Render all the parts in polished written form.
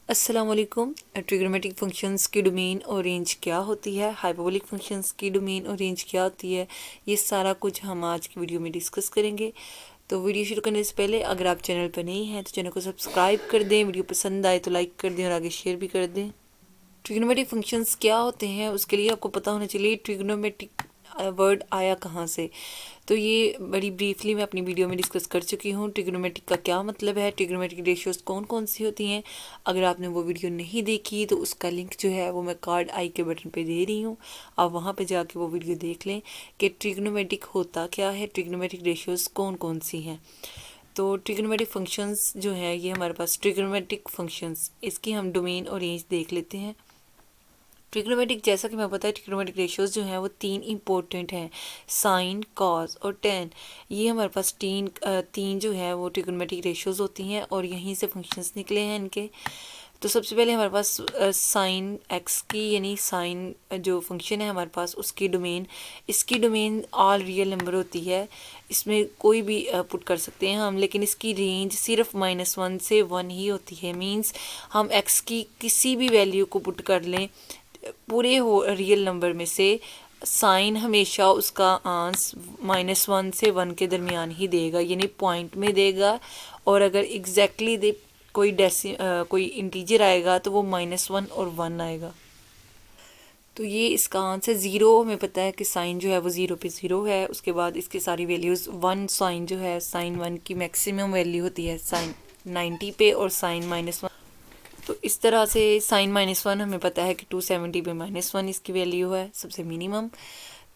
अस्सलाम वालेकुम। Trigonometric functions की डोमेन और रेंज क्या होती है, हाइपरबोलिक फंक्शंस की डोमेन और रेंज क्या होती है, ये सारा कुछ हम आज की वीडियो में डिस्कस करेंगे। तो वीडियो शुरू करने से पहले अगर आप चैनल पर नहीं हैं तो चैनल को सब्सक्राइब कर दें, वीडियो पसंद आए तो लाइक कर दें और आगे शेयर भी कर दें। ट्रिग्नोमेट्रिक फंक्शंस क्या होते हैं उसके लिए आपको पता होना चाहिए ट्रिग्नोमेट्रिक वर्ड आया कहाँ से। तो ये बड़ी ब्रीफली मैं अपनी वीडियो में डिस्कस कर चुकी हूँ। ट्रिग्नोमेट्रिक का क्या मतलब है, ट्रिग्नोमेट्रिक रेशियोज कौन कौन सी होती हैं। अगर आपने वो वीडियो नहीं देखी तो उसका लिंक जो है वो मैं कार्ड आई के बटन पे दे रही हूँ, आप वहाँ पे जाके वो वीडियो देख लें कि ट्रिग्नोमेट्रिक होता क्या है, ट्रिग्नोमेट्रिक रेशियोज कौन कौन सी हैं। तो ट्रिग्नोमेट्रिक फंक्शंस जो है ये हमारे पास ट्रिग्नोमेट्रिक फंक्शंस, इसकी हम डोमेन और रेंज देख लेते हैं। ट्रिग्नोमेट्रिक जैसा कि मैं पता है ट्रिग्नोमेट्रिक रेशियोज जो हैं वो तीन इंपॉर्टेंट हैं, साइन, कॉस और टेन। ये हमारे पास तीन जो है वो ट्रिग्नोमेट्रिक रेशियोज होती हैं और यहीं से फंक्शंस निकले हैं इनके। तो सबसे पहले हमारे पास साइन एक्स की यानी साइन जो फंक्शन है हमारे पास उसकी डोमेन, इसकी डोमेन ऑल रियल नंबर होती है, इसमें कोई भी पुट कर सकते हैं हम, लेकिन इसकी रेंज सिर्फ -1 से 1 ही होती है। मींस हम एक्स की किसी भी वैल्यू को पुट कर लें पूरे हो रियल नंबर में से, साइन हमेशा उसका आंस -1 से 1 के दरमियान ही देगा, यानी पॉइंट में देगा। और अगर एग्जैक्टली दे कोई इंटीजर आएगा तो वो -1 और 1 आएगा। तो ये इसका आंसर ज़ीरो, हमें पता है कि साइन जो है वो ज़ीरो पे ज़ीरो है। उसके बाद इसकी सारी वैल्यूज़ वन, साइन जो है साइन 1 की मैक्सिमम वैल्यू होती है साइन 90 पे और साइन -1। तो इस तरह से साइन -1 हमें पता है कि 270 पे -1 इसकी वैल्यू है सबसे मिनिमम।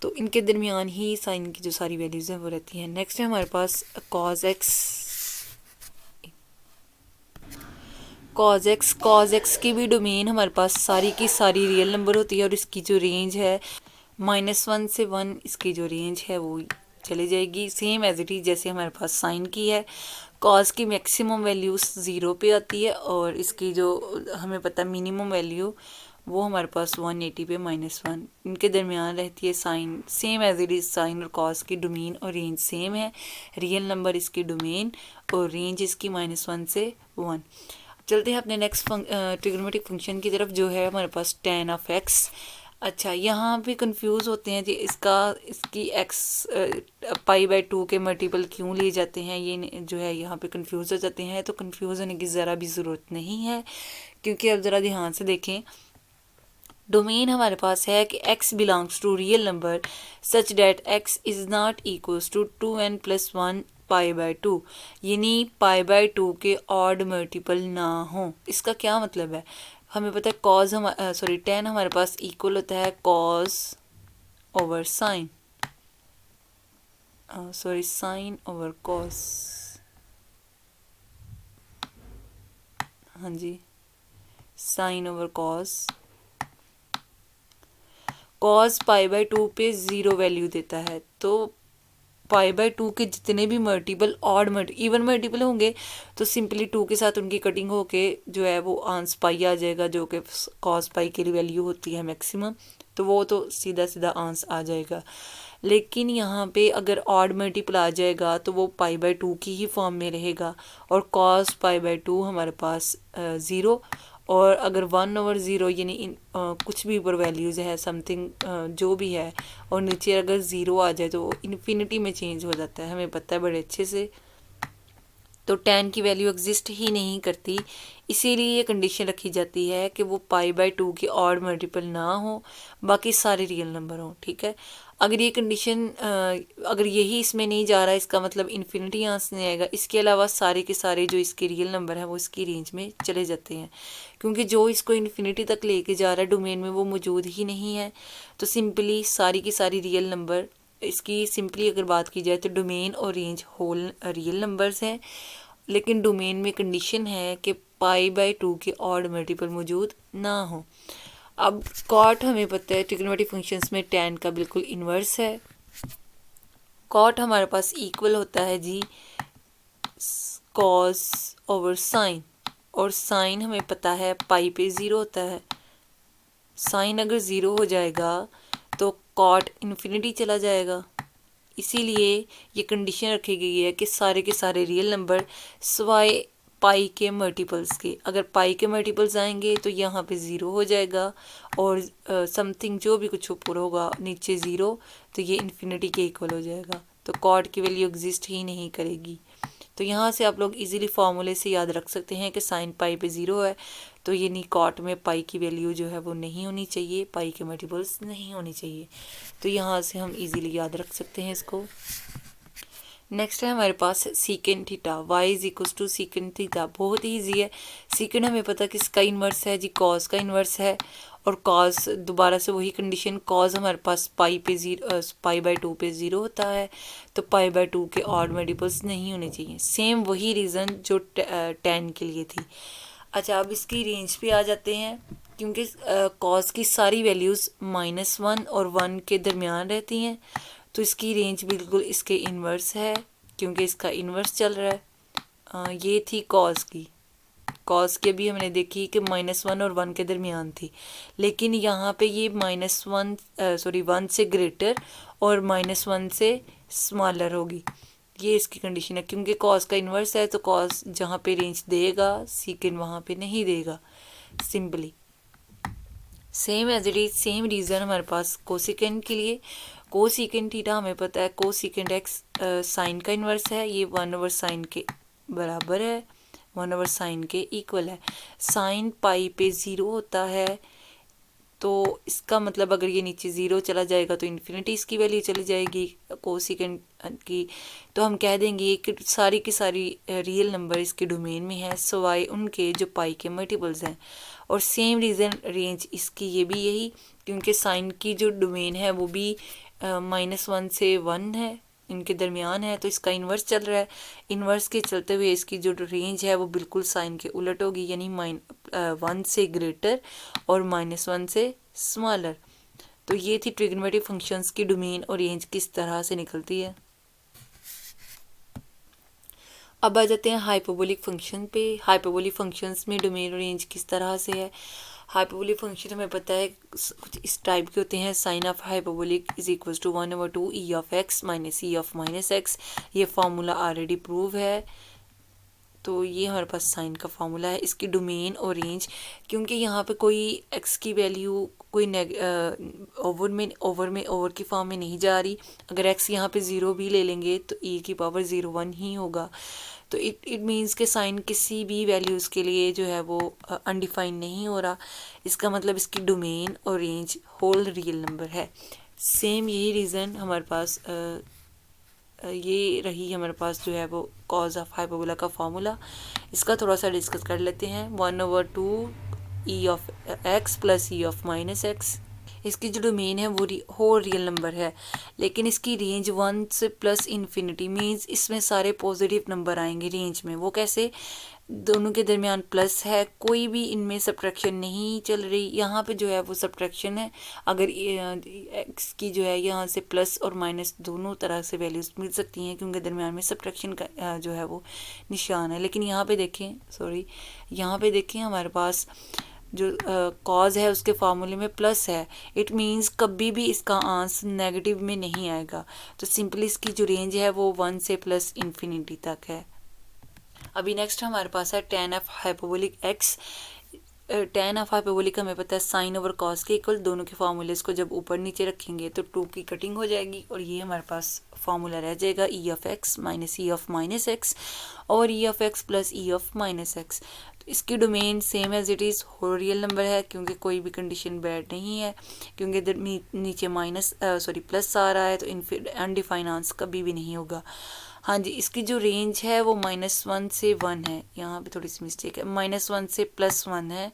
तो इनके दरमियान ही साइन की जो सारी वैल्यूज़ हैं वो रहती हैं। नेक्स्ट है हमारे पास कॉज एक्स। कॉज एक्स की भी डोमेन हमारे पास सारी की सारी रियल नंबर होती है और इसकी जो रेंज है -1 से 1, इसकी जो रेंज है वो चली जाएगी सेम एज इट इज़ जैसे हमारे पास साइन की है। कॉस की मैक्सिमम वैल्यू 0 पे आती है और इसकी जो हमें पता है मिनिमम वैल्यू वो हमारे पास 180 पे -1, इनके दरमियान रहती है sine. Same as it is sine और कॉस की डोमेन और रेंज सेम है, रियल नंबर इसकी डोमेन और रेंज इसकी -1 से 1। चलते हैं अपने नेक्स्ट ट्रिग्नोमेट्रिक फंक्शन की तरफ जो है हमारे पास tan ऑफ x। अच्छा, यहाँ पे कंफ्यूज होते हैं जी इसकी x π/2 के मल्टीपल क्यों लिए जाते हैं, ये जो है यहाँ पे कंफ्यूज हो जाते हैं। तो कंफ्यूज होने की ज़रा भी ज़रूरत नहीं है, क्योंकि अब ज़रा ध्यान से देखें। डोमेन हमारे पास है कि x belongs to real number such that x is not equals to 2n+1 π/2, यानी π/2 के ऑड मल्टीपल ना हो। इसका क्या मतलब है, हमें पता है कॉज tan हमारे पास इक्वल होता है cos over sine, sine over cos. हाँ जी, साइन ओवर कॉस। कॉस π/2 पे 0 वैल्यू देता है, तो π/2 के जितने भी मल्टीपल इवन मल्टीपल होंगे तो सिंपली 2 के साथ उनकी कटिंग होके जो है वो आंस पाई आ जाएगा, जो कि कॉस पाई की वैल्यू होती है मैक्सिमम, तो वो तो सीधा सीधा आंस आ जाएगा। लेकिन यहाँ पे अगर ऑड मल्टीपल आ जाएगा तो वो π/2 की ही फॉर्म में रहेगा और कॉस π/2 हमारे पास 0। और अगर 1/0 यानी कुछ भी ऊपर वैल्यूज़ है समथिंग जो भी है और नीचे अगर 0 आ जाए तो इन्फिनिटी में चेंज हो जाता है, हमें पता है बड़े अच्छे से। तो tan की वैल्यू एग्जिस्ट ही नहीं करती, इसीलिए ये कंडीशन रखी जाती है कि वो π/2 की ऑड मल्टीपल ना हो, बाकी सारे रियल नंबर हों। ठीक है, अगर ये कंडीशन अगर यही इसमें नहीं जा रहा है इसका मतलब इन्फिनिटी यहाँ से नहीं आएगा। इसके अलावा सारे के सारे जो इसके रियल नंबर हैं वो इसकी रेंज में चले जाते हैं, क्योंकि जो इसको इन्फिनिटी तक लेके जा रहा है डोमेन में वो मौजूद ही नहीं है। तो सिंपली सारी की सारी रियल नंबर, इसकी सिंपली अगर बात की जाए तो डोमेन और रेंज होल रियल नंबर्स हैं, लेकिन डोमेन में कंडीशन है कि π/2 के ऑड मल्टीपल मौजूद ना हो। अब कॉट हमें पता है ट्रिग्नोमेट्रिक फंक्शंस में tan का बिल्कुल इन्वर्स है। कॉट हमारे पास इक्वल होता है जी कॉस ओवर साइन, और साइन हमें पता है पाई पे 0 होता है। साइन अगर 0 हो जाएगा तो कॉट इन्फिनिटी चला जाएगा, इसीलिए ये कंडीशन रखी गई है कि सारे के सारे रियल नंबर सिवाय पाई के मल्टीपल्स के। अगर पाई के मल्टीपल्स आएंगे तो यहाँ पे ज़ीरो हो जाएगा, और समथिंग जो भी कुछ ऊपर होगा नीचे ज़ीरो, तो ये इन्फिनिटी के इक्वल हो जाएगा। तो कॉट की वैल्यू एग्जिस्ट ही नहीं करेगी। तो यहाँ से आप लोग इजीली फार्मूले से याद रख सकते हैं कि साइन पाई पे ज़ीरो है, तो ये नी कॉट में पाई की वैल्यू जो है वो नहीं होनी चाहिए, पाई के मल्टीपल्स नहीं होनी चाहिए। तो यहाँ से हम इजीली याद रख सकते हैं इसको। नेक्स्ट है हमारे पास secant theta, y is equal to secant theta. बहुत ही ईजी है। सीकेंड हमें पता है किसका इन्वर्स है जी, कॉस का इन्वर्स है। और कॉस दोबारा से वही कंडीशन, कॉस हमारे पास पाई पे पाई बाय 2 पे 0 होता है, तो पाई बाय 2 के ऑड मल्टीपल्स नहीं होने चाहिए। सेम वही रीज़न जो टेन के लिए थी। अच्छा, अब इसकी रेंज पे आ जाते हैं। क्योंकि कॉस की सारी वैल्यूज़ -1 और 1 के दरमियान रहती हैं, तो इसकी रेंज बिल्कुल इसके इन्वर्स है, क्योंकि इसका इन्वर्स चल रहा है। ये थी कॉस की। कॉस के भी हमने देखी कि -1 और 1 के दरमियान थी, लेकिन यहाँ पे ये -1 से ग्रेटर और -1 से स्मॉलर होगी। ये इसकी कंडीशन है, क्योंकि कॉस का इन्वर्स है, तो कॉस जहाँ पे रेंज देगा सीकेंड वहाँ पे नहीं देगा। Simply same as it is, same reason हमारे पास कोसिकेंड के लिए। कोसिकेंड थीटा हमें पता है, कोसिकेंड एक्स साइन का इन्वर्स है, ये 1/sin के बराबर है, 1/sin के इक्वल है। साइन पाई पे 0 होता है, तो इसका मतलब अगर ये नीचे 0 चला जाएगा तो इन्फिनिटी इसकी वैल्यू चली जाएगी कोसिकेंड की। तो हम कह देंगे कि सारी की सारी रियल नंबर इसके डोमेन में है, सिवाय उनके जो पाई के मल्टीपल्स हैं। और सेम रीज़न रेंज इसकी ये भी यही, क्योंकि साइन की जो डोमेन है वो भी -1 से 1 है, इनके दरमियान है, तो इसका इन्वर्स चल रहा है। इन्वर्स के चलते हुए इसकी जो रेंज है वो बिल्कुल साइन के उलट होगी, यानी 1 से ग्रेटर और -1 से स्मॉलर। तो ये थी ट्रिग्नोमेट्रिक फंक्शंस की डोमेन और रेंज किस तरह से निकलती है। अब आ जाते हैं हाइपरबोलिक फंक्शन पे। हाइपरबोलिक फंक्शंस में डोमेन और रेंज किस तरह से है। हाइपरबोलिक फंक्शन हमें पता है कुछ इस टाइप के होते हैं। Sine of hyperbolic is equal to 1/2 e of x minus e of minus x. ये फार्मूला ऑलरेडी प्रूव है, तो ये हमारे पास साइन का फार्मूला है। इसकी डोमेन और रेंज, क्योंकि यहाँ पे कोई एक्स की वैल्यू कोई ओवर की फॉर्म में नहीं जा रही। अगर एक्स यहाँ पे 0 भी ले लेंगे तो e की पावर 0 1 ही होगा। तो इट मीन्स के साइन किसी भी वैल्यूज़ के लिए जो है वो अनडिफाइंड नहीं हो रहा। इसका मतलब इसकी डोमेन और रेंज होल रियल नंबर है। सेम यही रीज़न हमारे पास ये रही हमारे पास जो है वो कॉज ऑफ हाइपरबोला का फार्मूला। इसका थोड़ा सा डिस्कस कर लेते हैं। 1/2 e of x plus e of minus x. इसकी जो डोमेन है वो होल रियल नंबर है, लेकिन इसकी रेंज 1 से प्लस इन्फिनिटी, मीन्स इसमें सारे पॉजिटिव नंबर आएंगे रेंज में। वो कैसे, दोनों के दरमियान प्लस है, कोई भी इनमें सब्ट्रैक्शन नहीं चल रही। यहाँ पे जो है वो सब्ट्रैक्शन है। अगर एक्स की जो है यहाँ से प्लस और माइनस दोनों तरह से वैल्यूज मिल सकती हैं, क्योंकि दरमियान में सब्ट्रैक्शन का जो है वो निशान है। लेकिन यहाँ पे देखें, यहाँ पे देखें हमारे पास जो कॉज है उसके फार्मूले में प्लस है। इट मीन्स कभी भी इसका आंसर नेगेटिव में नहीं आएगा। तो सिंपली इसकी जो रेंज है वो 1 से प्लस इन्फिनिटी तक है। अभी नेक्स्ट हमारे पास है tan of hyperbolic x। tan of hyperbolic हमें पता है साइन ओवर कॉस के इक्वल। दोनों के फार्मूलेस को जब ऊपर नीचे रखेंगे तो 2 की कटिंग हो जाएगी, और ये हमारे पास फार्मूला रह जाएगा e of x minus e of minus x और e of x plus e of minus x. तो इसकी domain same as it is whole real number है, क्योंकि कोई भी कंडीशन बैड नहीं है, क्योंकि नीचे प्लस आ रहा है, तो अनडिफाइंड आंसर कभी भी नहीं होगा। हाँ जी, इसकी जो रेंज है वो -1 से 1 है। यहाँ पे थोड़ी सी मिस्टेक है, -1 से +1 है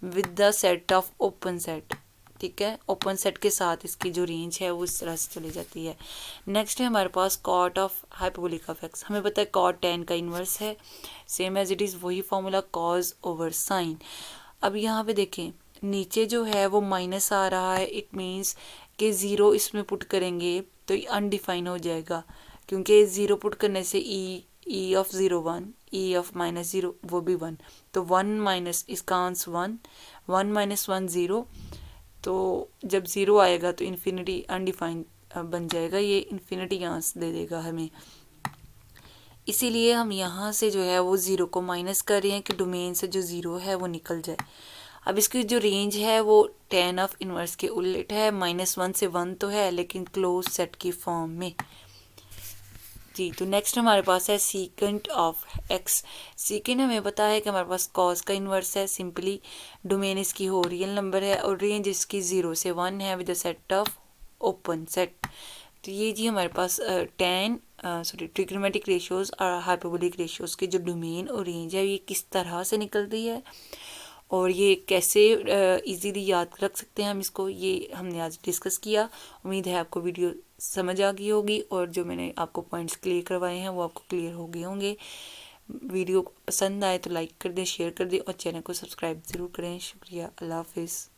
with the set of open set. ठीक है, ओपन सेट के साथ इसकी जो रेंज है वो इस तरह से चली जाती है। नेक्स्ट है हमारे पास cot of hyperbolic of x. हमें पता है कॉट tan का इन्वर्स है, सेम एज इट इज़ वही फॉर्मूला कॉज ओवर साइन। अब यहाँ पे देखें नीचे जो है वो माइनस आ रहा है, इट मीन्स कि 0 इसमें पुट करेंगे तो ये अनडिफाइन हो जाएगा, क्योंकि 0 पुट करने से e ऑफ 0 1, e ऑफ -0 वो भी 1, तो 1 माइनस इसका आंसर 1 माइनस 1 0। तो जब 0 आएगा तो इन्फिनिटी अनडिफाइंड बन जाएगा, ये इन्फिनिटी आंसर दे देगा हमें। इसीलिए हम यहाँ से जो है वो ज़ीरो को माइनस कर रहे हैं कि डोमेन से जो ज़ीरो है वो निकल जाए। अब इसकी जो रेंज है वो tan ऑफ इनवर्स के उल्ट है, -1 से 1 तो है लेकिन क्लोज सेट की फॉर्म में। जी, तो नेक्स्ट हमारे पास है सीकेंट ऑफ x। सीकेंट हमें पता है कि हमारे पास कॉस का इन्वर्स है, सिंपली डोमेन इसकी हो रियल नंबर है और रेंज इसकी 0 से 1 है with the set of open set. तो ये जी हमारे पास ट्रिग्नोमेट्रिक रेशियोज और हाइपरबोलिक रेशियोज की जो डोमेन और रेंज है ये किस तरह से निकलती है और ये कैसे इजीली याद रख सकते हैं हम इसको, ये हमने आज डिस्कस किया। उम्मीद है आपको वीडियो समझ आ गई होगी और जो मैंने आपको पॉइंट्स क्लियर करवाए हैं वो आपको क्लियर हो गए होंगे। वीडियो पसंद आए तो लाइक कर दें, शेयर कर दें और चैनल को सब्सक्राइब ज़रूर करें। शुक्रिया, अल्लाह हाफिज़।